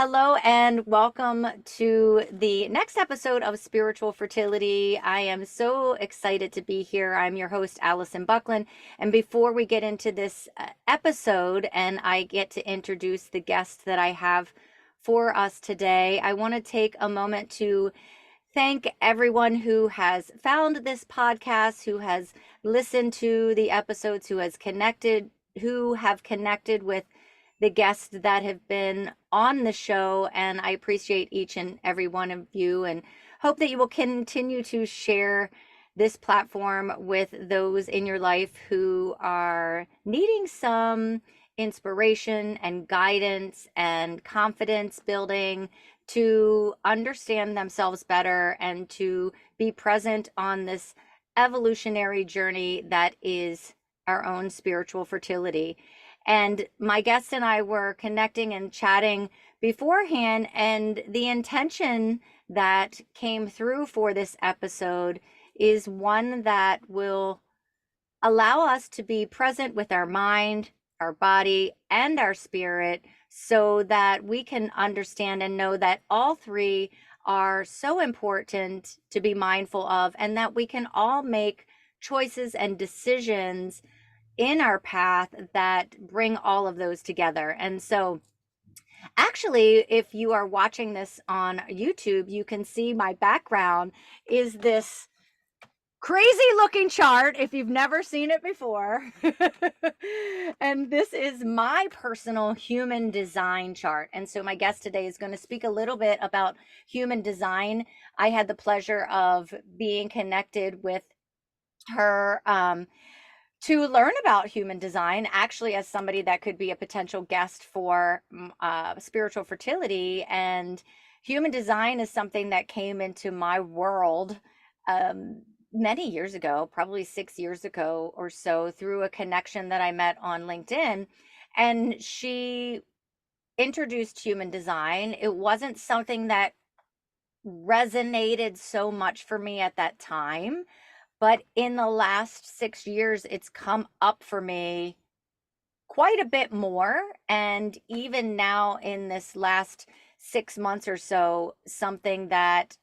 Hello and welcome to the next episode of Spiritual Fertility. I am so excited to be here. I'm your host, Alison Bucklin. And before we get into this episode and I get to introduce the guest that I have for us today, I want to take a moment to thank everyone who has found this podcast, who has listened to the episodes, who have connected with the guests that have been on the show. And I appreciate each and every one of you and hope that you will continue to share this platform with those in your life who are needing some inspiration and guidance and confidence building to understand themselves better and to be present on this evolutionary journey that is our own spiritual fertility. And my guest and I were connecting and chatting beforehand, and the intention that came through for this episode is one that will allow us to be present with our mind, our body, and our spirit so that we can understand and know that all three are so important to be mindful of, and that we can all make choices and decisions in our path that bring all of those together. And so, actually, if you are watching this on YouTube, you can see my background is this crazy looking chart if you've never seen it before. And this is my personal human design chart. And so my guest today is going to speak a little bit about human design. I had the pleasure of being connected with her to learn about human design, actually, as somebody that could be a potential guest for spiritual fertility. And human design is something that came into my world um, many years ago, probably 6 years ago or so, through a connection that I met on LinkedIn. And she introduced human design. It wasn't something that resonated so much for me at that time, but in the last 6 years, it's come up for me quite a bit more. And even now, in this last 6 months or so, something that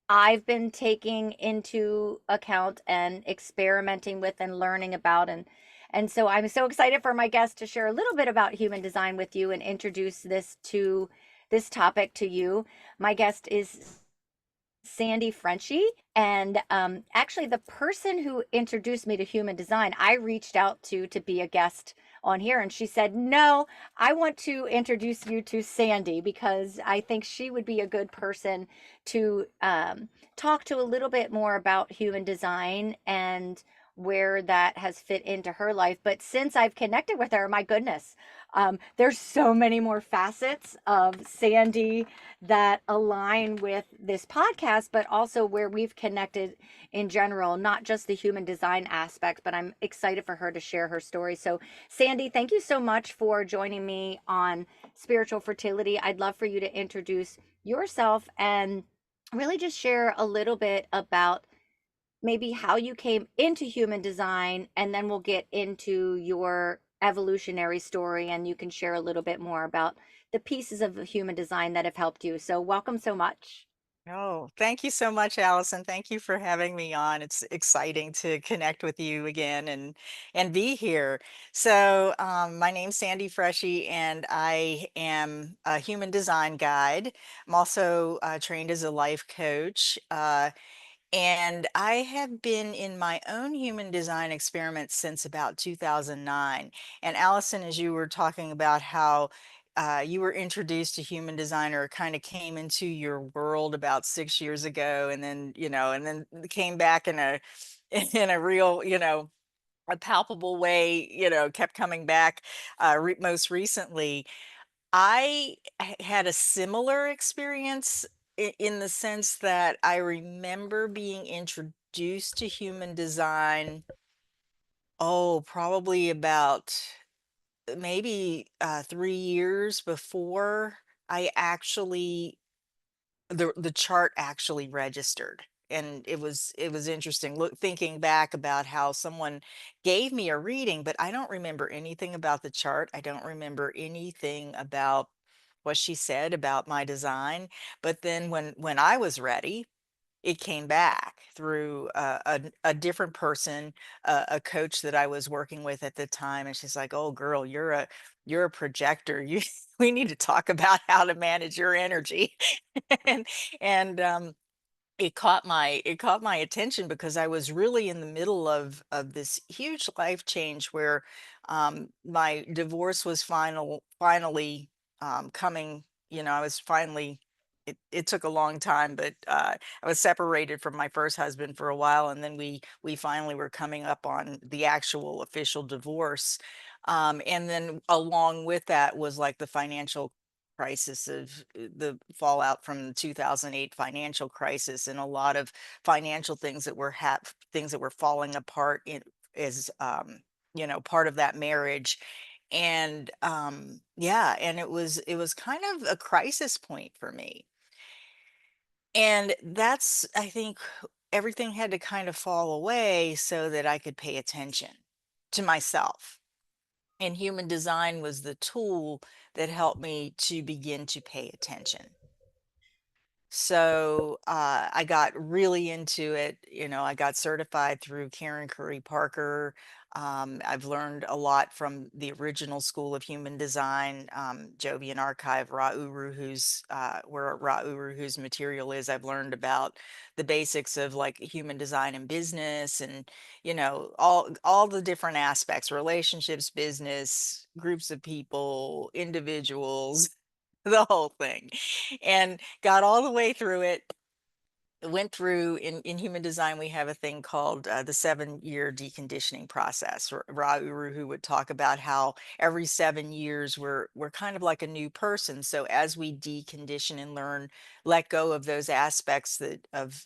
I've been taking into account and experimenting with and learning about. And so I'm so excited for my guest to share a little bit about human design with you and introduce this topic to you. My guest is Sandi Freschi. And actually, the person who introduced me to human design, I reached out to be a guest on here. And she said, "No, I want to introduce you to Sandi because I think she would be a good person to talk to a little bit more about human design and where that has fit into her life." But since I've connected with her, my goodness, there's so many more facets of Sandi that align with this podcast, but also where we've connected in general, not just the human design aspects, but I'm excited for her to share her story. So, Sandi, thank you so much for joining me on Spiritual Fertility. I'd love for you to introduce yourself and really just share a little bit about maybe how you came into human design, and then we'll get into your evolutionary story and you can share a little bit more about the pieces of human design that have helped you. So, welcome so much. Oh, thank you so much, Allison. Thank you for having me on. It's exciting to connect with you again and be here. So, my name's Sandi Freschi, and I am a human design guide. I'm also trained as a life coach. And I have been in my own human design experiment since about 2009. And Allison, as you were talking about how you were introduced to human design, or kind of came into your world about 6 years ago, and then, and then came back in a in a real, a palpable way, kept coming back most recently. Had a similar experience in the sense that I remember being introduced to human design, oh, probably about maybe 3 years before I actually the chart actually registered. And it was interesting thinking back about how someone gave me a reading, but I don't remember anything about the chart. I don't remember anything about what she said about my design. But then when I was ready, it came back through a different person, a coach that I was working with at the time, and she's like, "Oh, girl, you're a projector. You we need to talk about how to manage your energy." and and it caught my attention because I was really in the middle of this huge life change where my divorce was finally coming. I was finally. It took a long time, but I was separated from my first husband for a while, and then we finally were coming up on the actual official divorce. And then along with that was like the financial crisis of the fallout from the 2008 financial crisis, and a lot of financial things that were falling apart in as part of that marriage. And yeah, and it was kind of a crisis point for me. And that's, I think, everything had to kind of fall away so that I could pay attention to myself. And human design was the tool that helped me to begin to pay attention. So I got really into it. I got certified through Karen Curry Parker. I've learned a lot from the original School of Human Design, Jovian Archive, where Ra Uruhu's material is. I've learned about the basics of like human design and business, and all the different aspects, relationships, business, groups of people, individuals, the whole thing, and got all the way through it. Went through in human design, we have a thing called the 7-year deconditioning process. Ra Uru would talk about how every 7 years we're kind of like a new person. So as we decondition and learn, let go of those aspects that of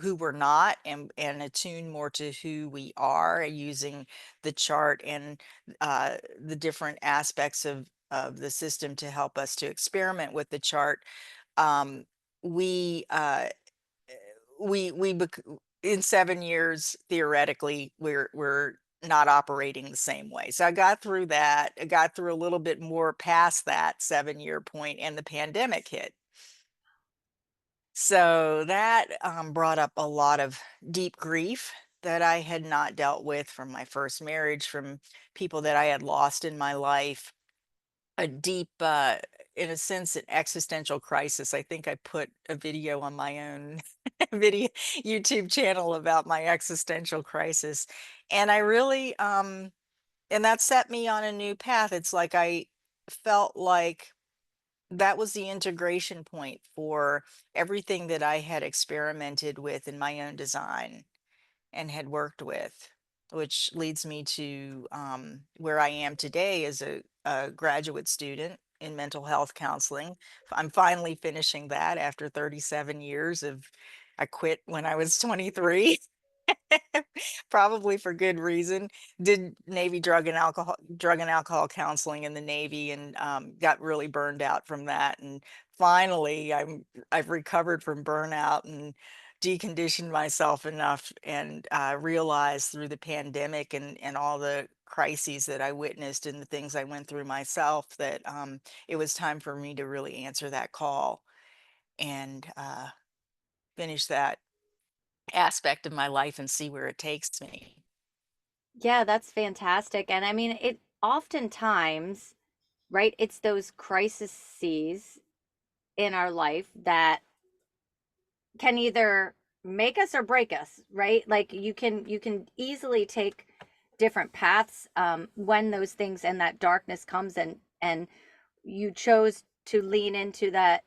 who we're not, and attune more to who we are using the chart and the different aspects of the system to help us to experiment with the chart. um, we in 7 years, theoretically, we're not operating the same way. So I got through that. I got through a little bit more past that 7-year point, and the pandemic hit. So that brought up a lot of deep grief that I had not dealt with from my first marriage, from people that I had lost in my life. A deep, in a sense, an existential crisis. I think I put a video on my own video YouTube channel about my existential crisis. And I really, and that set me on a new path. It's like I felt like that was the integration point for everything that I had experimented with in my own design and had worked with, which leads me to where I am today as a graduate student in mental health counseling. I'm finally finishing that after 37 years of, I quit when I was 23. Probably for good reason. Did Navy drug and alcohol counseling in the Navy, and got really burned out from that. And finally, I've recovered from burnout and deconditioned myself enough, and realized through the pandemic and all the crises that I witnessed and the things I went through myself, that it was time for me to really answer that call and finish that aspect of my life and see where it takes me. Yeah, that's fantastic. And I mean, it oftentimes, right, it's those crises in our life that can either make us or break us, right? Like you can easily take different paths when those things and that darkness comes, and you chose to lean into that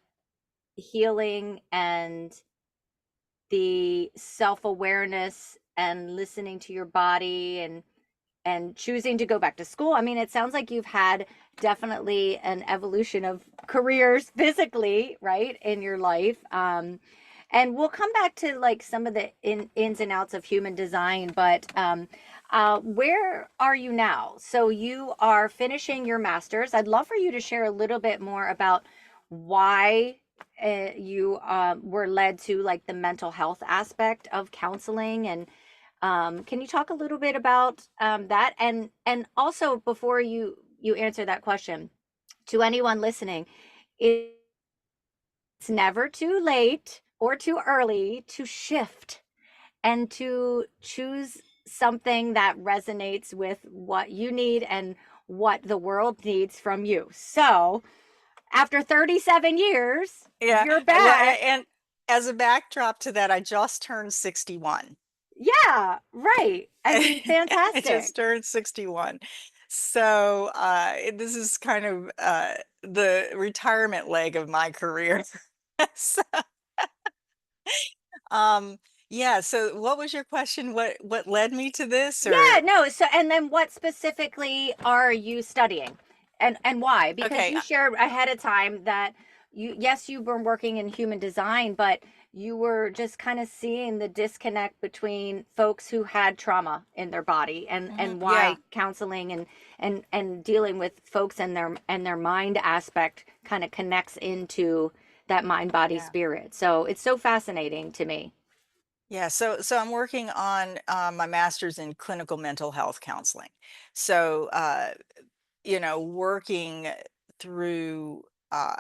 healing and the self-awareness and listening to your body, and choosing to go back to school. I mean, it sounds like you've had definitely an evolution of careers physically, right, in your life. And we'll come back to like some of the ins and outs of human design, but where are you now? So you are finishing your master's. I'd love for you to share a little bit more about why you were led to like the mental health aspect of counseling, and can you talk a little bit about that? And also, before you answer that question, to anyone listening, it's never too late or too early to shift and to choose something that resonates with what you need and what the world needs from you. So, after 37 years, Yeah. you're Well, back. and as a backdrop to that, I just turned 61. Yeah, right. I mean, I fantastic. just turned 61. So this is kind of the retirement leg of my career. So, um, yeah, so what was your question? What led me to this Yeah, or no. So, and then what specifically are you studying, and why? Because okay, you shared ahead of time that you, yes, you were working in human design, but you were just kind of seeing the disconnect between folks who had trauma in their body, and yeah, why counseling and dealing with folks and their mind aspect kind of connects into that mind body yeah. spirit. So it's so fascinating to me. Yeah, so I'm working on my master's in clinical mental health counseling. So working through, uh,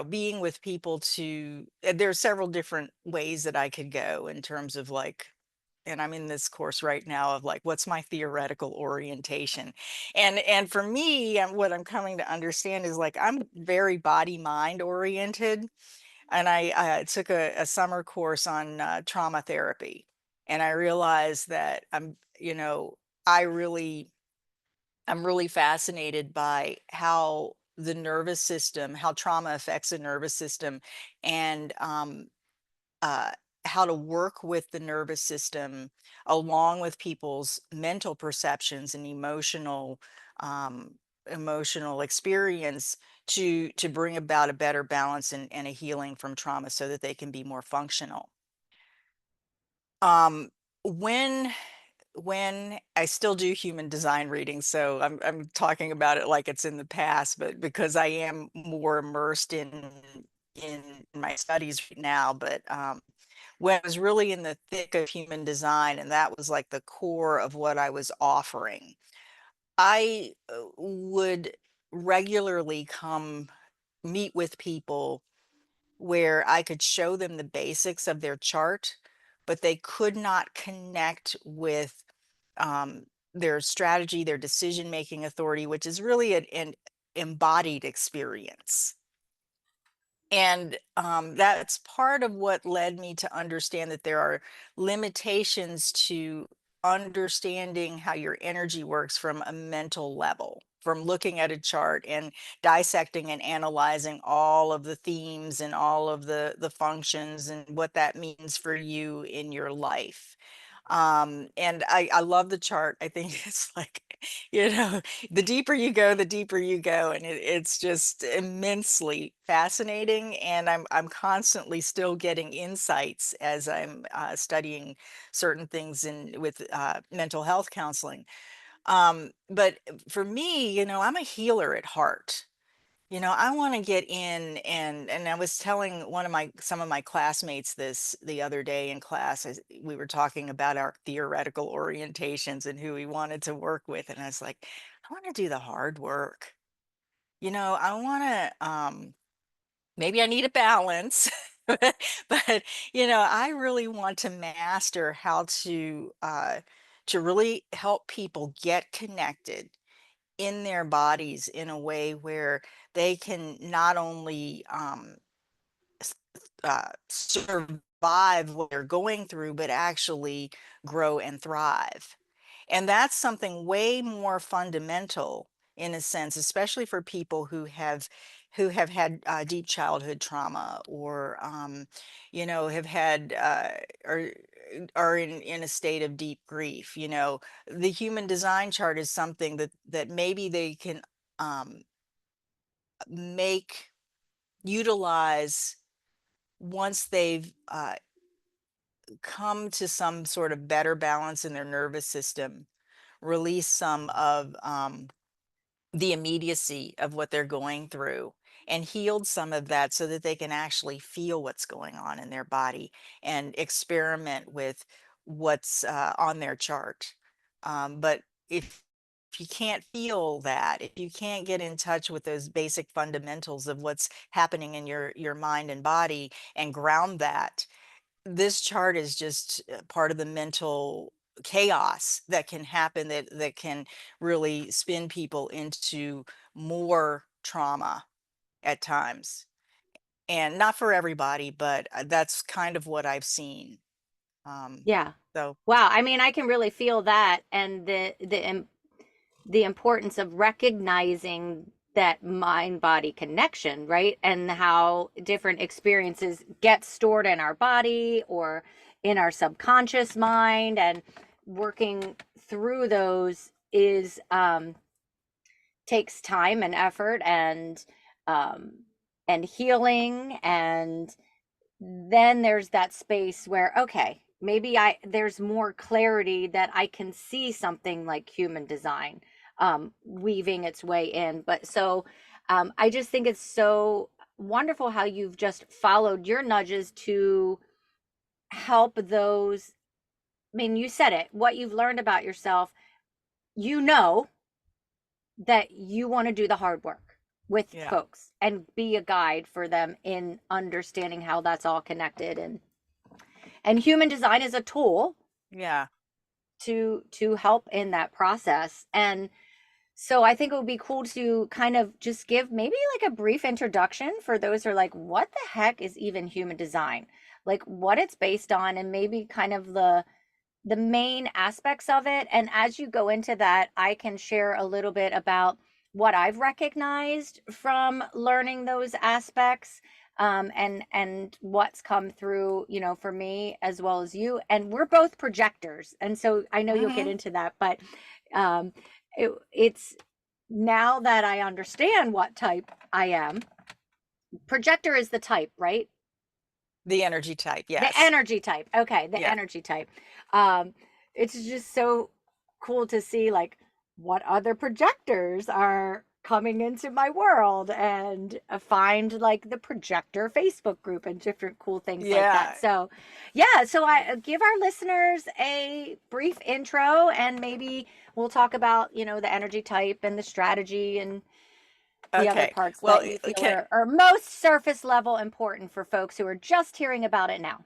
being with people to, there are several different ways that I could go in terms of like, and I'm in this course right now of like, what's my theoretical orientation? And for me, what I'm coming to understand is like, I'm very body mind oriented. And I took a summer course on trauma therapy. And I realized that I really I'm really fascinated by how the nervous system, how trauma affects the nervous system, and uh, how to work with the nervous system along with people's mental perceptions and um, emotional experience to bring about a better balance and a healing from trauma so that they can be more functional. Um, when I still do human design readings, so I'm talking about it like it's in the past, but because I am more immersed in my studies right now, but when I was really in the thick of human design, and that was like the core of what I was offering, I would regularly come meet with people where I could show them the basics of their chart, but they could not connect with their strategy, their decision making authority, which is really an embodied experience. And that's part of what led me to understand that there are limitations to understanding how your energy works from a mental level, from looking at a chart and dissecting and analyzing all of the themes and all of the functions and what that means for you in your life. And I love the chart. I think it's like, you know, the deeper you go, the deeper you go, and it's just immensely fascinating. And I'm constantly still getting insights as I'm studying certain things in with mental health counseling. But for me, I'm a healer at heart. I want to get in and I was telling some of my classmates this the other day in class as we were talking about our theoretical orientations and who we wanted to work with. And I was like, I want to do the hard work. I want to maybe I need a balance. But I really want to master how to really help people get connected in their bodies in a way where they can not only survive what they're going through, but actually grow and thrive. And that's something way more fundamental in a sense, especially for people who have had deep childhood trauma or have had or are in a state of deep grief. The human design chart is something that maybe they can um, make utilize once they've come to some sort of better balance in their nervous system, release some of the immediacy of what they're going through and healed some of that so that they can actually feel what's going on in their body and experiment with what's on their chart. But if if you can't feel that, if you can't get in touch with those basic fundamentals of what's happening in your mind and body and ground that, this chart is just part of the mental chaos that can happen, that can really spin people into more trauma at times. And not for everybody, but that's kind of what I've seen. Um, Yeah. so Wow. I mean, I can really feel that, and the importance of recognizing that mind body connection, right? And how different experiences get stored in our body or in our subconscious mind, and working through those is takes time and effort, um and healing. And then there's that space where, okay, maybe there's more clarity that I can see something like human design weaving its way in. But so I just think it's so wonderful how you've just followed your nudges to help those. I mean, you said it, what you've learned about yourself, you know, that you want to do the hard work with yeah, folks and be a guide for them in understanding how that's all connected. And human design is a tool yeah. to help in that process. And so I think it would be cool to kind of just give maybe like a brief introduction for those who are like, what the heck is even human design, like what it's based on, and maybe kind of the main aspects of it. And as you go into that, I can share a little bit about what I've recognized from learning those aspects, and what's come through, for me as well as you. And we're both projectors, and so I know you'll get Hmm. into that, but um, it's now that I understand what type I am. Projector is the type, right? The energy type, The yes. energy type. Okay, the Yeah. energy type. Um, it's just so cool to see like what other projectors are coming into my world, and find like the projector Facebook group and different cool things like that. Yeah. So, yeah, so I give our listeners a brief intro, and maybe we'll talk about, the energy type and the strategy and the other Okay. parts Well, that you feel okay. are most surface level important for folks who are just hearing about it now.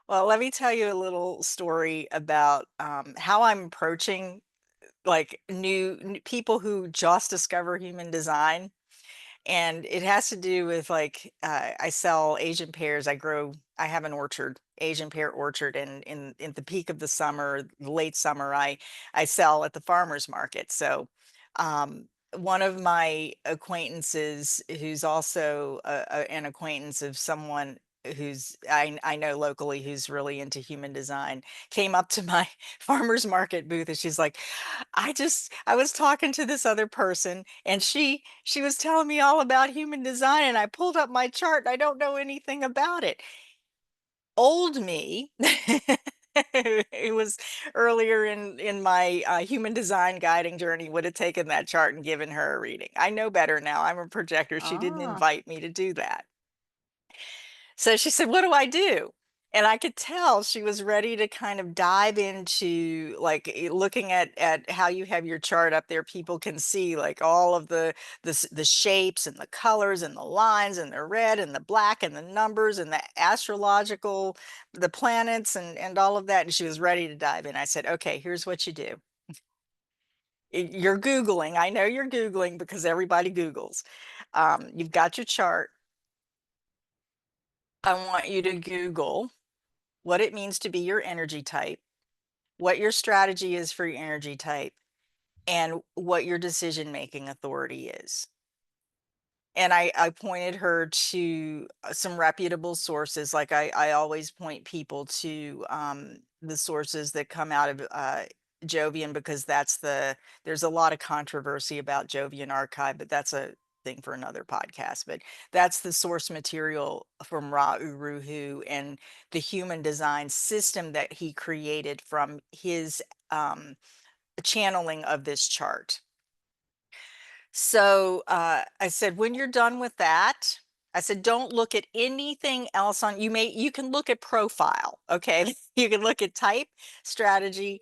Well, let me tell you a little story about how I'm approaching like new people who just discover human design. And it has to do with like I sell Asian pears. I have an orchard, Asian pear orchard, and in the peak of the summer, late summer, I sell at the farmers market. So um, one of my acquaintances, who's also an acquaintance of someone who's I know locally who's really into human design, came up to my farmers market booth, and she's like, I was talking to this other person, and she was telling me all about human design, and I pulled up my chart and I don't know anything about it. Old me, it was earlier in my human design guiding journey, would have taken that chart and given her a reading. I know better now. I'm a projector. She didn't Ah. invite me to do that. So she said, "What do I do?" And I could tell she was ready to kind of dive into like looking at how you have your chart up there. People can see like all of the shapes and the colors and the lines and the red and the black and the numbers and the astrological, the planets and all of that. And she was ready to dive in. I said, "Okay, here's what you do. You're Googling. I know you're Googling because everybody Googles. You've got your chart. I want you to Google what it means to be your energy type, what your strategy is for your energy type, and what your decision making authority is." And I pointed her to some reputable sources. Like I always point people to the sources that come out of Jovian, because there's a lot of controversy about Jovian Archive, but that's a thing for another podcast. But that's the source material from Ra Uru and the human design system that he created from his um, channeling of this chart. So I said, when you're done with that, I said, don't look at anything else on you can look at profile. Okay. You can look at type, strategy,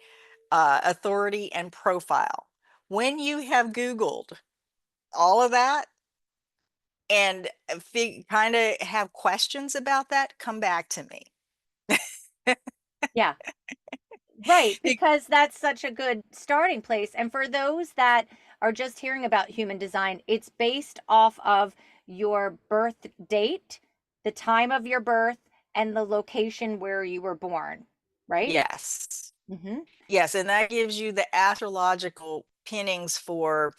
authority, and profile. When you have Googled all of that and kind of have questions about that, come back to me. Yeah. Right, because that's such a good starting place. And for those that are just hearing about human design, it's based off of your birth date, the time of your birth, and the location where you were born, right? Yes. Hmm. Yes, and that gives you the astrological pinnings for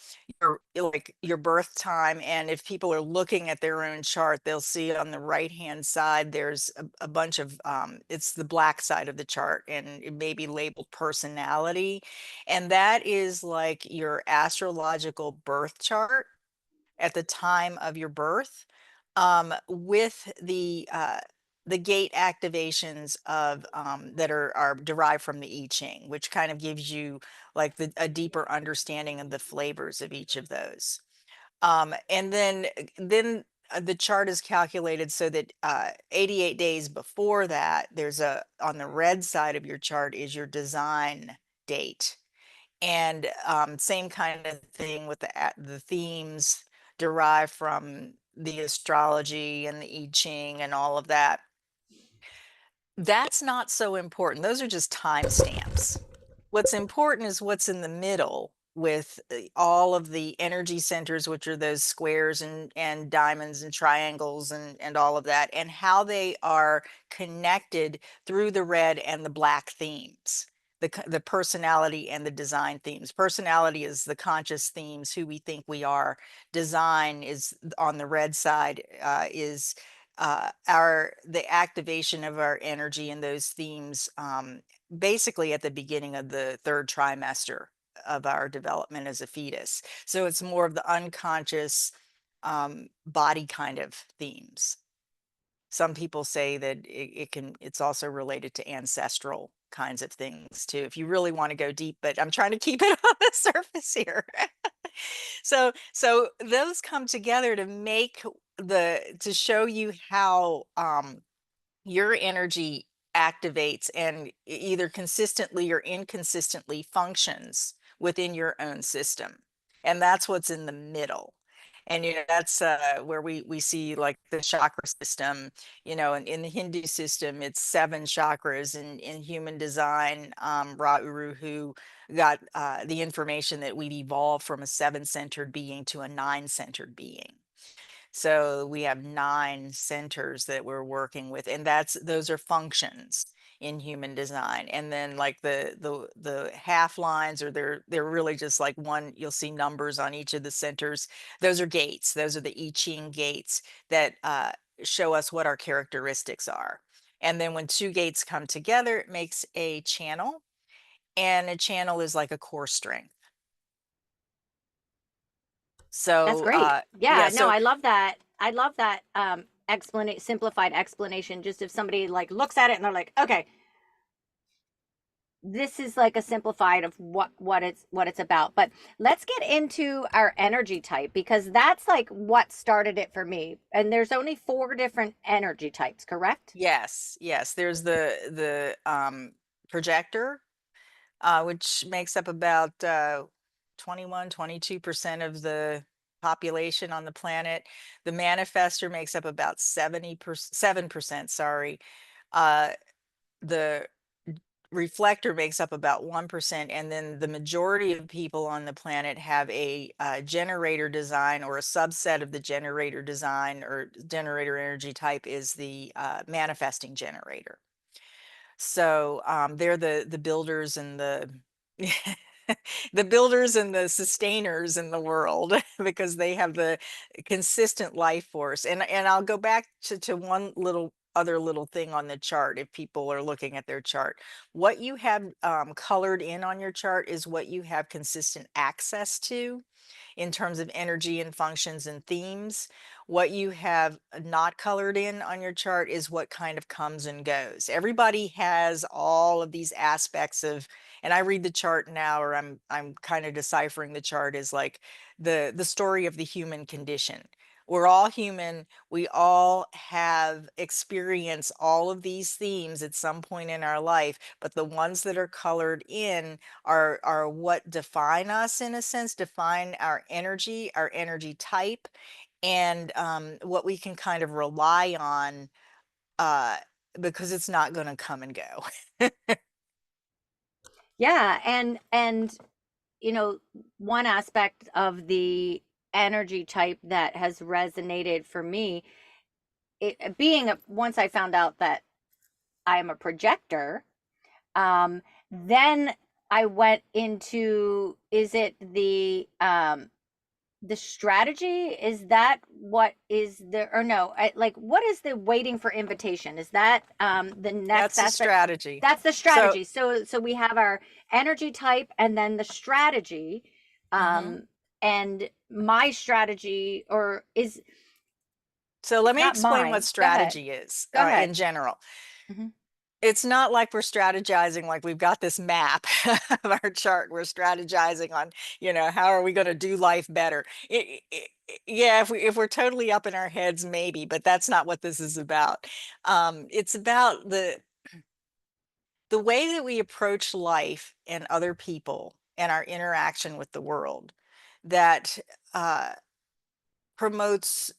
your birth time. And if people are looking at their own chart, they'll see on the right hand side there's a bunch of it's the black side of the chart, and it may be labeled personality. And that is like your astrological birth chart at the time of your birth, with the gate activations of that are derived from the I Ching, which kind of gives you like a deeper understanding of the flavors of each of those. And then the chart is calculated so that 88 days before that, there's on the red side of your chart is your design date. And same kind of thing with the themes derived from the astrology and the I Ching and all of that. That's not so important. Those are just timestamps. What's important is what's in the middle with all of the energy centers, which are those squares and diamonds and triangles and all of that, and how they are connected through the red and the black themes. The personality and the design themes. Personality is the conscious themes, who we think we are. Design is on the red side, is the activation of our energy in those themes, basically at the beginning of the third trimester of our development as a fetus. So it's more of the unconscious body kind of themes. Some people say that it's also related to ancestral kinds of things too, if you really want to go deep, but I'm trying to keep it on the surface here. So those come together to make to show you how your energy activates and either consistently or inconsistently functions within your own system. And that's what's in the middle. And that's where we see like the chakra system. In the Hindu system, it's 7 chakras. And in human design, Ra Uru, who got the information that we've evolved from a 7-centered being to a 9-centered being. So we have 9 centers that we're working with, and those are functions in human design. And then like the half lines, or they're really just like one, you'll see numbers on each of the centers. Those are gates. Those are the I Ching gates that show us what our characteristics are. And then when 2 gates come together, it makes a channel, and a channel is like a core strength. That's So great. yeah, Yeah, no, so I love that. I love that simplified explanation. Just if somebody like looks at it and they're like, okay, this is like a simplified of what it's about. But let's get into our energy type, because that's like what started it for me. And there's only 4 different energy types, correct? yes, yes. There's the projector, which makes up about 21-22% of the population on the planet. The manifester makes up about 70%, 7%, sorry. Uh, the reflector makes up about 1%, and then the majority of people on the planet have a generator design, or a subset of the generator design or generator energy type is the manifesting generator. So they're the builders and the the builders and the sustainers in the world, because they have the consistent life force. And I'll go back to one other little thing on the chart. If people are looking at their chart, what you have colored in on your chart is what you have consistent access to in terms of energy and functions and themes. What you have not colored in on your chart is what kind of comes and goes. Everybody has all of these aspects of, and I read the chart now, or I'm kind of deciphering the chart as like the story of the human condition. We're all human. We all have experienced all of these themes at some point in our life, but the ones that are colored in are what define us, in a sense, define our energy type, and what we can kind of rely on, uh, because it's not going to come and go. Yeah, and you know, one aspect of the energy type that has resonated for me, once I found out that I'm a projector, um, then I went into, is it the strategy? Is that what is the, or no, like what is the waiting for invitation? Is that the next That's a aspect? strategy. That's the So, strategy. So we have our energy type and then the strategy. mhm. And my strategy, or is, So let it's me not explain what mine. Go ahead. strategy is, Go in ahead. general. Hmm. It's not like we're strategizing, like we've got this map of our chart. We're strategizing on, how are we going to do life better? Yeah, if we're totally up in our heads, maybe, but that's not what this is about. It's about the way that we approach life and other people and our interaction with the world that uh, promotes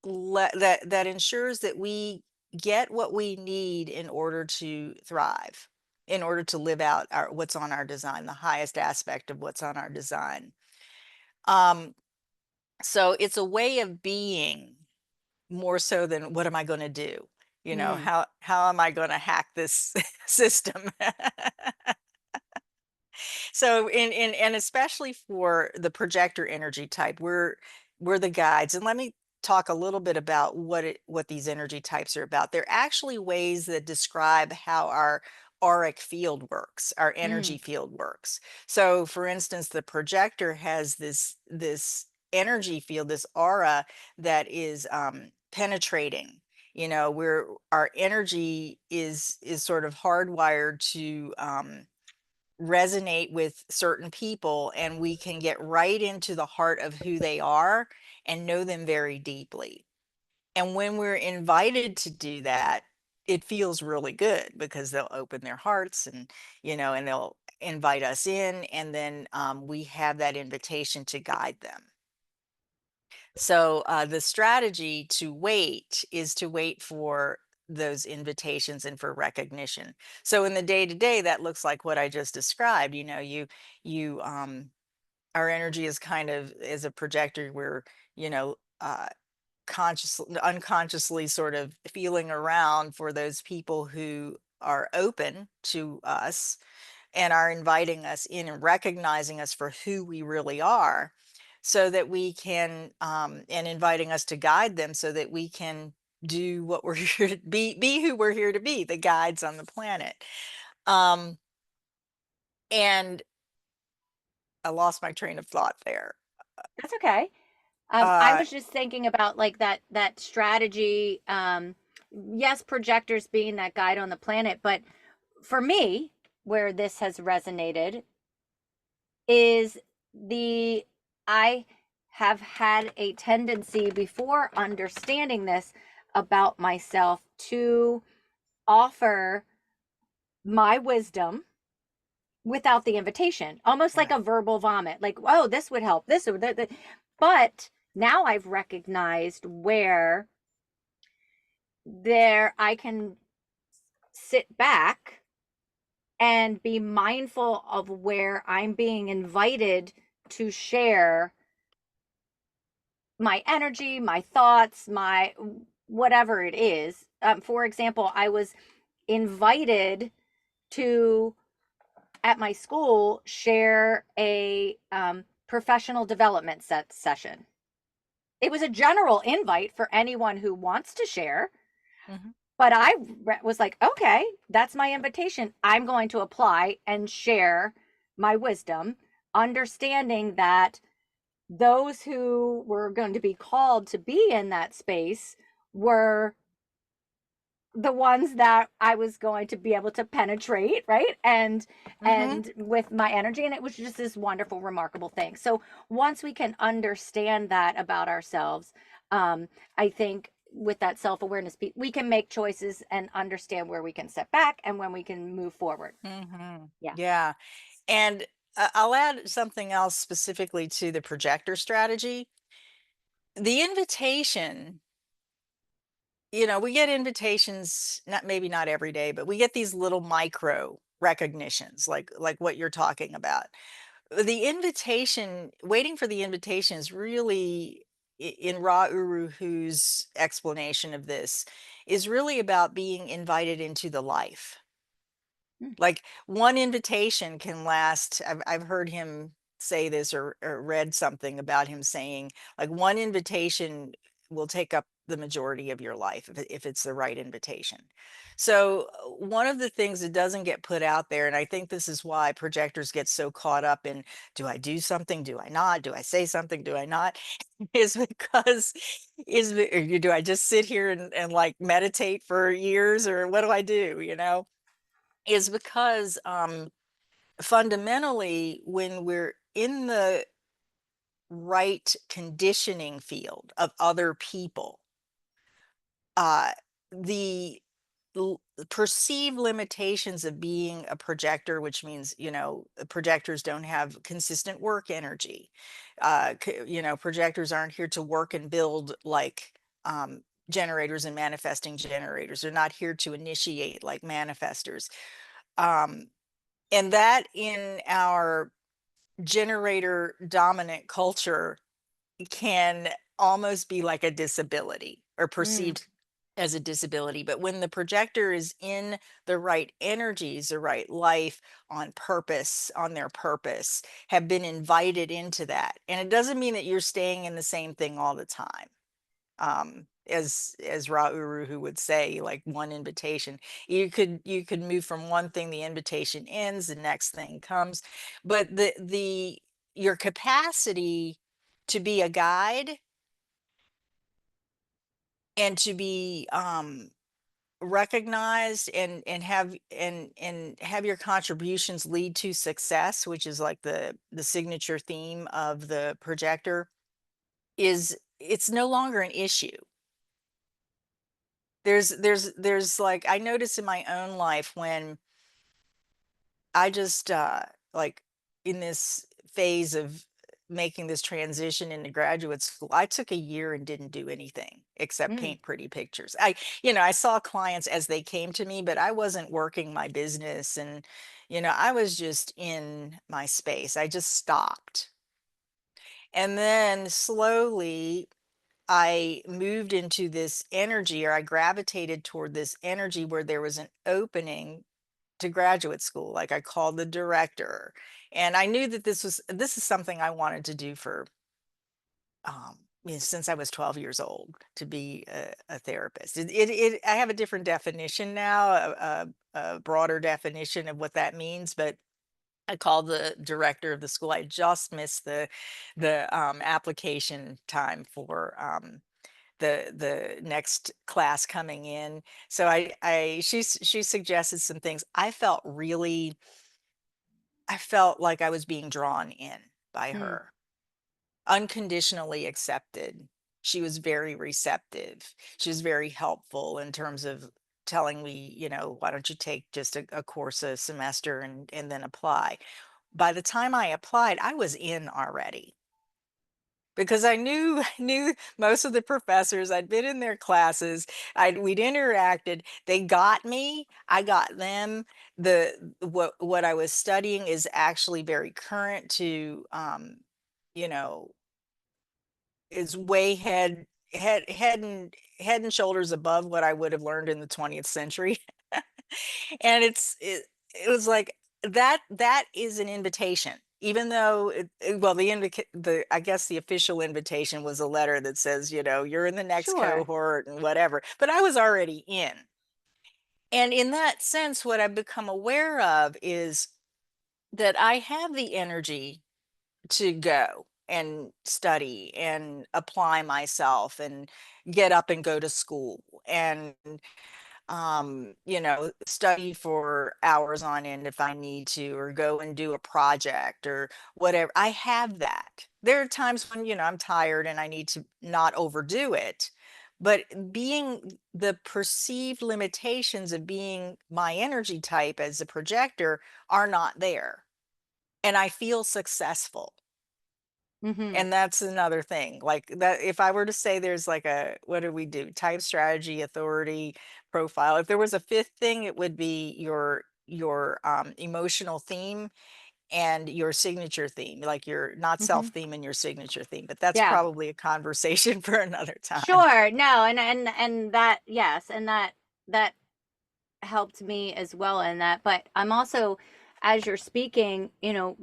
that ensures that we get what we need in order to thrive, in order to live out what's on our design, the highest aspect of what's on our design. Um, so it's a way of being more so than what am I going to do? Mm, How am I going to hack this system? So and especially for the projector energy type, we're the guides. And let me talk a little bit about what these energy types are about. They're actually ways that describe how our auric field works, our energy mm, field works. So for instance, the projector has this energy field, this aura that is penetrating. Where our energy is sort of hardwired to resonate with certain people, and we can get right into the heart of who they are and know them very deeply. And when we're invited to do that, it feels really good because they'll open their hearts, and they'll invite us in, and then we have that invitation to guide them. So the strategy to wait is to wait for those invitations and for recognition. So in the day to day, that looks like what I just described. You our energy is kind of as a projector. We're you know consciously, unconsciously, sort of feeling around for those people who are open to us and are inviting us in and recognizing us for who we really are, so that we can and inviting us to guide them so that we can do what we're here to be who we're here to be, the guides on the planet. um and I lost my train of thought there. that's okay. I uh was just thinking about like that strategy. Yes, projectors being that guide on the planet, but for me, where this has resonated is the I have had a tendency before understanding this about myself to offer my wisdom without the invitation, almost like a right. verbal vomit, like, oh, this would help, this would, but now I've recognized where there I can sit back and be mindful of where I'm being invited to share my energy, my thoughts, my whatever it is. For example, I was invited to, at my school, share a professional development session. It was a general invite for anyone who wants to share. Hmm. But I was like, okay, that's my invitation. I'm going to apply and share my wisdom, understanding that those who were going to be called to be in that space were the ones that I was going to be able to penetrate, right? Mm-hmm. And with my energy, and it was just this wonderful, remarkable thing. So once we can understand that about ourselves, I think with that self-awareness, we can make choices and understand where we can step back and when we can move forward. Mm-hmm. Yeah. Yeah. And I'll add something else specifically to the projector strategy. The invitation, we get invitations, not maybe not every day, but we get these little micro recognitions, like what you're talking about. The invitation, waiting for the invitation is really in Ra Uru Hu's explanation of this, is really about being invited into the life. Mm, Like one invitation can last. I've heard him say this, or read something about him saying, like, one invitation will take up the majority of your life if it's the right invitation. So one of the things that doesn't get put out there, and I think this is why projectors get so caught up in, do I do something? Do I not? Do I say something? Do I not? Is because do I just sit here and like meditate for years, or what do I do? Is because fundamentally, when we're in the right conditioning field of other people, uh, the perceived limitations of being a projector, which means, projectors don't have consistent work energy. Projectors aren't here to work and build like generators and manifesting generators. They're not here to initiate like manifestors. Um, and that in our generator dominant culture can almost be like a disability, or mm, perceived as a disability. But when the projector is in the right energies, the right life, on purpose, on their purpose, have been invited into that. And it doesn't mean that you're staying in the same thing all the time. As Ra Uru who would say, like, one invitation, you could move from one thing, the invitation ends, the next thing comes. But the your capacity to be a guide, and to be recognized, and have your contributions lead to success, which is like the signature theme of the projector, is it's no longer an issue. There's like, I notice in my own life, when I just like, in this phase of making this transition into graduate school, I took a year and didn't do anything except mm. paint pretty pictures. I saw clients as they came to me, but I wasn't working my business, and I was just in my space. I just stopped. And then slowly I moved into this energy, or I gravitated toward this energy where there was an opening to graduate school. Like, I called the director, and I knew that this is something I wanted to do for since I was 12 years old, to be a therapist. I have a different definition now, a broader definition of what that means, but I called the director of the school. I just missed the application time for the next class coming in. So she suggested some things. I felt like I was being drawn in by Mm. her, unconditionally accepted. She was very receptive. She was very helpful in terms of telling me, why don't you take just a course a semester, and then apply. By the time I applied, I was in already, because I knew I knew most of the professors. I'd been in their classes. We'd interacted. They got me. I got them. What I was studying is actually very current to, you know, is way head and shoulders above what I would have learned in the 20th century. And it was like, that is an invitation, even though well, the I guess the official invitation was a letter that says, you're in the next Sure. cohort and whatever, but I was already in. And in that sense, what I've become aware of is that I have the energy to go and study and apply myself and get up and go to school. And study for hours on end if I need to, or go and do a project or whatever. I have that. There are times when, I'm tired and I need to not overdo it. But being the perceived limitations of being my energy type as a projector are not there. And I feel successful. Mm-hmm. And that's another thing. Like that, if I were to say there's like a, what do we do? Type, strategy, authority, profile. If there was a fifth thing, it would be your emotional theme and your signature theme, like your not Mm-hmm. self theme and your signature theme. But that's Yeah. probably a conversation for another time. Sure. No, and that, yes, and that helped me as well in that. But I'm also, as you're speaking,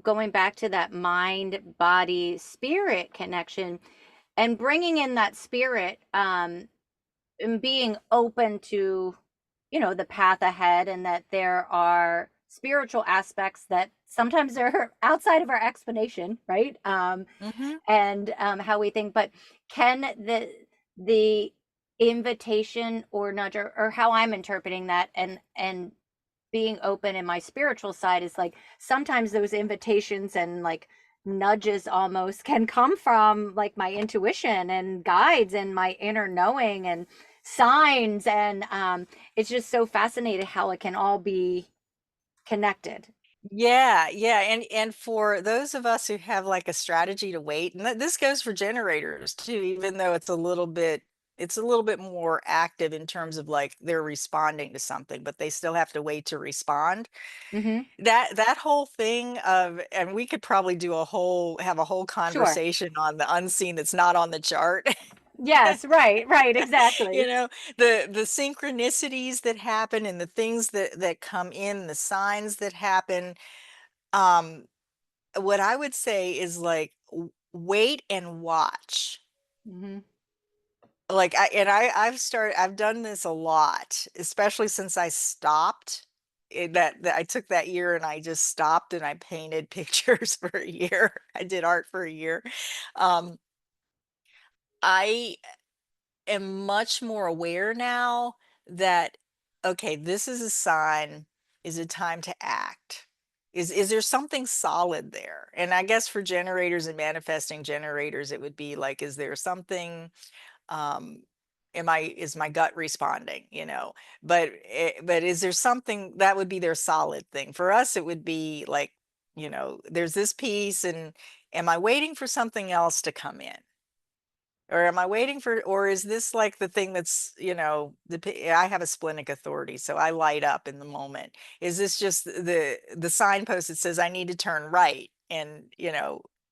going back to that mind, body, spirit connection and bringing in that spirit, and being open to, the path ahead, and that there are spiritual aspects that sometimes are outside of our explanation, right? Hmm. And how we think. But can the invitation or nudge, or how I'm interpreting that, and being open in my spiritual side, is like sometimes those invitations and like nudges almost can come from like my intuition and guides and my inner knowing and signs. And it's just so fascinating how it can all be connected. Yeah, yeah, and for those of us who have like a strategy to wait, and this goes for generators too, even though it's a little bit more active in terms of like they're responding to something, but they still have to wait to respond. Mm-hmm. That whole thing of, and we could probably have a whole Sure. conversation on the unseen that's not on the chart. Yes, right, right, You exactly. know, the synchronicities that happen and the things that come in, the signs that happen. Um, what I would say is like wait and watch. Mm-hmm. Like I've done this a lot, especially since I stopped. That I took that year and I just stopped and I painted pictures for a year. I did art for a year. Um, I am much more aware now that, okay, this is a sign. Is it time to act? Is there something solid there? And I guess for generators and manifesting generators, it would be like, is there something, um is my gut responding, but is there something that would be their solid thing? For us, it would be like, there's this piece, and am I waiting for something else to come in? Or am I waiting for, or is this like the thing that's, I have a splenic authority, so I light up in the moment. Is this just the signpost that says I need to turn right and,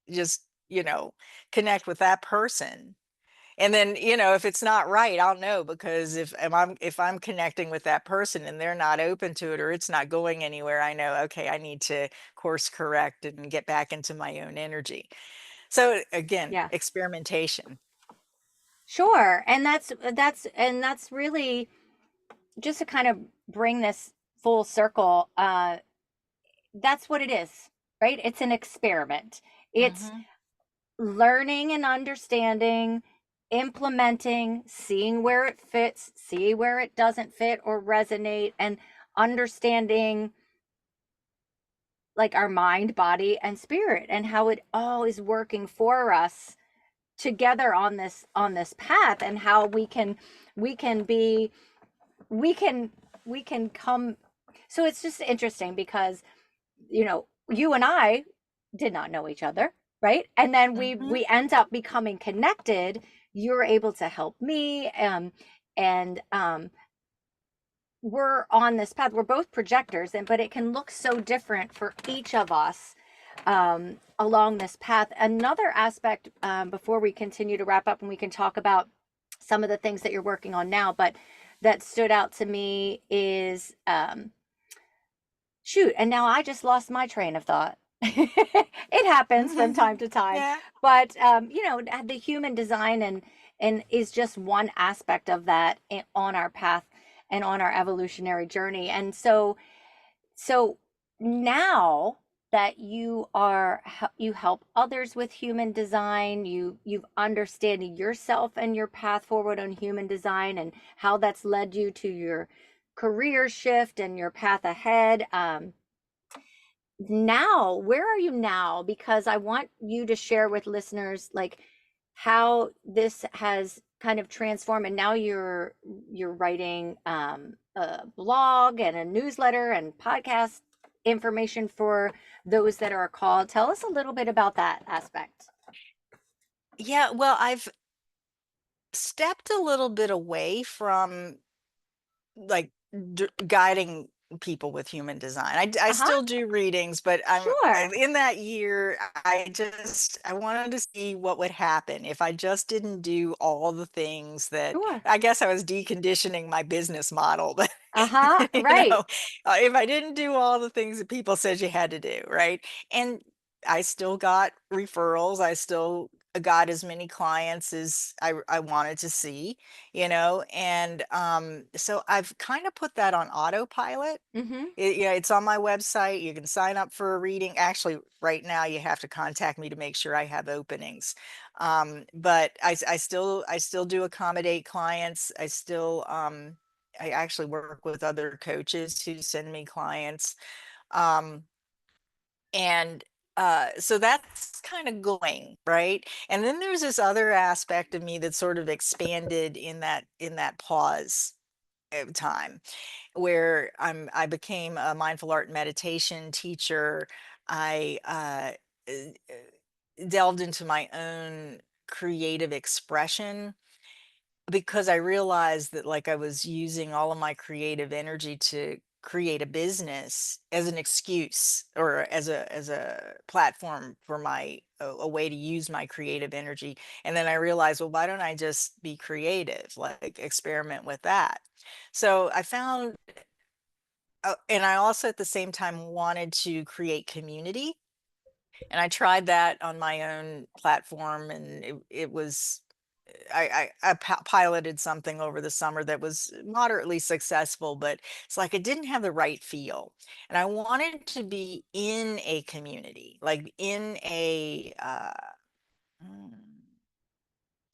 just, connect with that person? And then, if it's not right, I'll know, because if I'm connecting with that person and they're not open to it, or it's not going anywhere, I know, okay, I need to course correct and get back into my own energy. So again, Yeah. experimentation. Sure. And that's really just to kind of bring this full circle. That's what it is, right? It's an experiment. It's Mhm. learning and understanding, implementing, seeing where it fits, see where it doesn't fit or resonate, and understanding like our mind, body, and spirit, and how it all is working for us together on this path, and how we can be we can we can come. So it's just interesting because, you and I did not know each other, right? And then Mhm. we end up becoming connected. You're able to help me, and we're on this path. We're both projectors, and but it can look so different for each of us along this path. Another aspect, before we continue to wrap up, and we can talk about some of the things that you're working on now, but that stood out to me is, shoot, and now I just lost my train of thought. It happens from time to time. Yeah. But the human design, and is just one aspect of that on our path and on our evolutionary journey. And so now that you help others with human design, you've understanding yourself and your path forward on human design, and how that's led you to your career shift and your path ahead. Now, where are you now? Because I want you to share with listeners like how this has kind of transformed, and now you're writing a blog and a newsletter and podcast information for those that are called. Tell us a little bit about that aspect. Yeah, well, I've stepped a little bit away from like guiding people with human design. I Uh-huh. still do readings, but Sure. in that year, I wanted to see what would happen if I just didn't do all the things that Sure. I guess I was deconditioning my business model, but Uh-huh. you Right. know, if I didn't do all the things that people said you had to do, right? And I still got referrals. I still got as many clients as I wanted to see, and so I've kind of put that on autopilot. Mm-hmm. Yeah, it's on my website. You can sign up for a reading. Actually, right now you have to contact me to make sure I have openings. But I still do accommodate clients. I actually work with other coaches who send me clients. Um, and so that's kind of going, right? And then there's this other aspect of me that sort of expanded in that pause of time where I became a mindful art meditation teacher. I delved into my own creative expression because I realized that like I was using all of my creative energy to create a business as an excuse or as a platform for a way to use my creative energy. And then I realized, well, why don't I just be creative, like experiment with that? So I found and I also at the same time wanted to create community, and I tried that on my own platform, and it was piloted something over the summer that was moderately successful, but it's like it didn't have the right feel. And I wanted to be in a community, like in mm,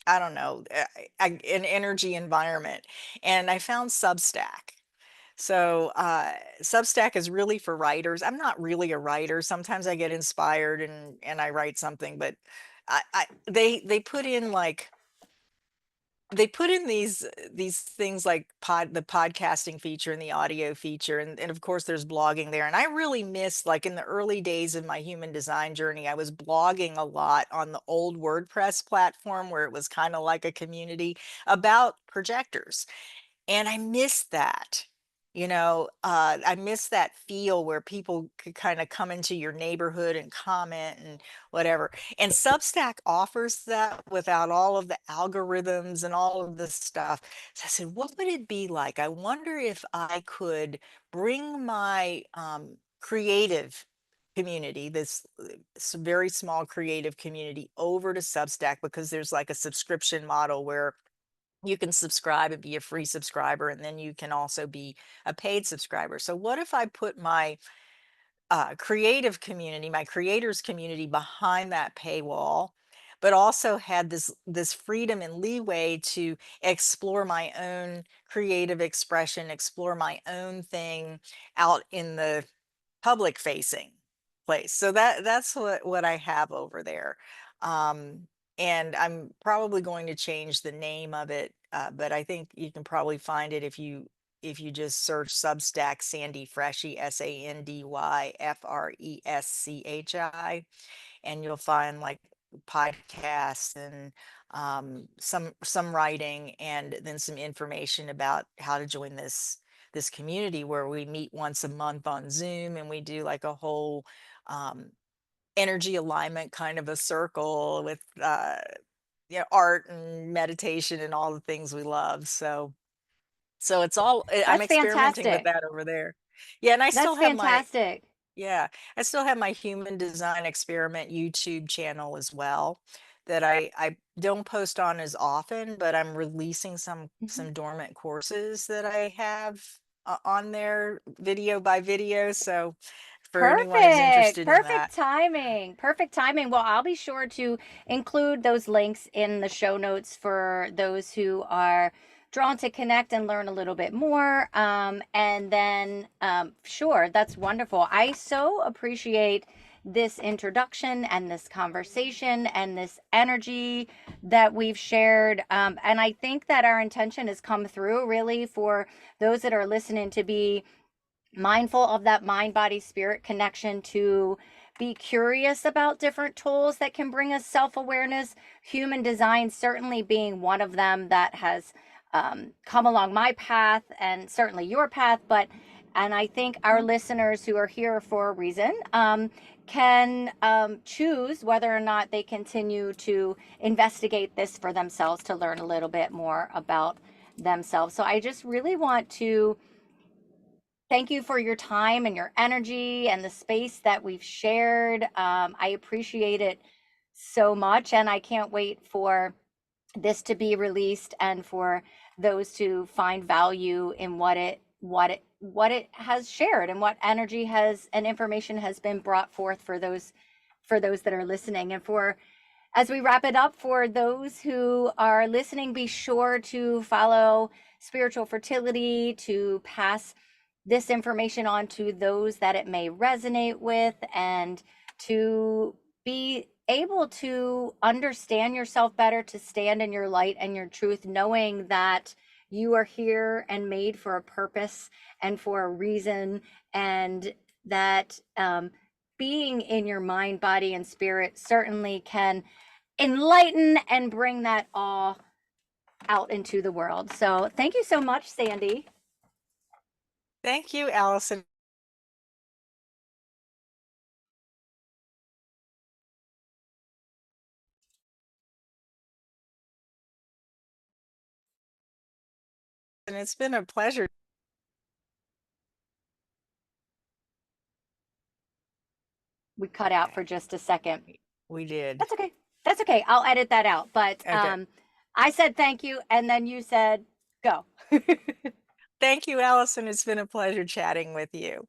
I don't know, an energy environment. And I found Substack. So Substack is really for writers. I'm not really a writer. Sometimes I get inspired and I write something, but they put in like they put in these things like the podcasting feature and the audio feature, and of course there's blogging there. And I really miss, like, in the early days of my human design journey, I was blogging a lot on the old WordPress platform where it was kind of like a community about projectors, and I miss that. I miss that feel where people could kind of come into your neighborhood and comment and whatever. And Substack offers that without all of the algorithms and all of this stuff. So I said, what would it be like? I wonder if I could bring my creative community, this very small creative community, over to Substack, because there's like a subscription model where you can subscribe and be a free subscriber, and then you can also be a paid subscriber. So what if I put my creative community, my creators community, behind that paywall, but also had this freedom and leeway to explore my own creative expression, explore my own thing out in the public facing place. So that's what I have over there. Um, and I'm probably going to change the name of it, but I think you can probably find it if you just search Substack Sandi Freschi, SandyFreshi, and you'll find like podcasts and some writing, and then some information about how to join this community where we meet once a month on Zoom, and we do like a whole um, energy alignment kind of a circle with art and meditation and all the things we love. So it's all I'm That's experimenting with fantastic. that over there. Yeah, and That's fantastic. I still have my human design experiment YouTube channel as well, that I don't post on as often, but I'm releasing Mhm. some dormant courses that I have on there, video by video. So for anyone who's Perfect. interested in Perfect that. timing. Perfect timing. Well, I'll be sure to include those links in the show notes for those who are drawn to connect and learn a little bit more. And then, sure, that's wonderful. I so appreciate this introduction and this conversation and this energy that we've shared. And I think that our intention has come through really for those that are listening to be mindful of that mind body spirit connection, to be curious about different tools that can bring us self-awareness, human design certainly being one of them that has come along my path and certainly your path. But and I think our listeners who are here for a reason can choose whether or not they continue to investigate this for themselves to learn a little bit more about themselves. So I just really want to thank you for your time and your energy and the space that we've shared. I appreciate it so much, and I can't wait for this to be released and for those to find value in what it has shared and what energy has and information has been brought forth for those that are listening. And for as we wrap it up, for those who are listening, be sure to follow Spiritual Fertility, to pass this information on to those that it may resonate with, and to be able to understand yourself better, to stand in your light and your truth, knowing that you are here and made for a purpose and for a reason, and that being in your mind, body, and spirit certainly can enlighten and bring that all out into the world. So thank you so much, Sandi. Thank you, Allison. And it's been a pleasure. We cut out for just a second. We did. That's okay. That's okay. I'll edit that out. But Okay. I said thank you, and then you said go. Thank you, Allison. It's been a pleasure chatting with you.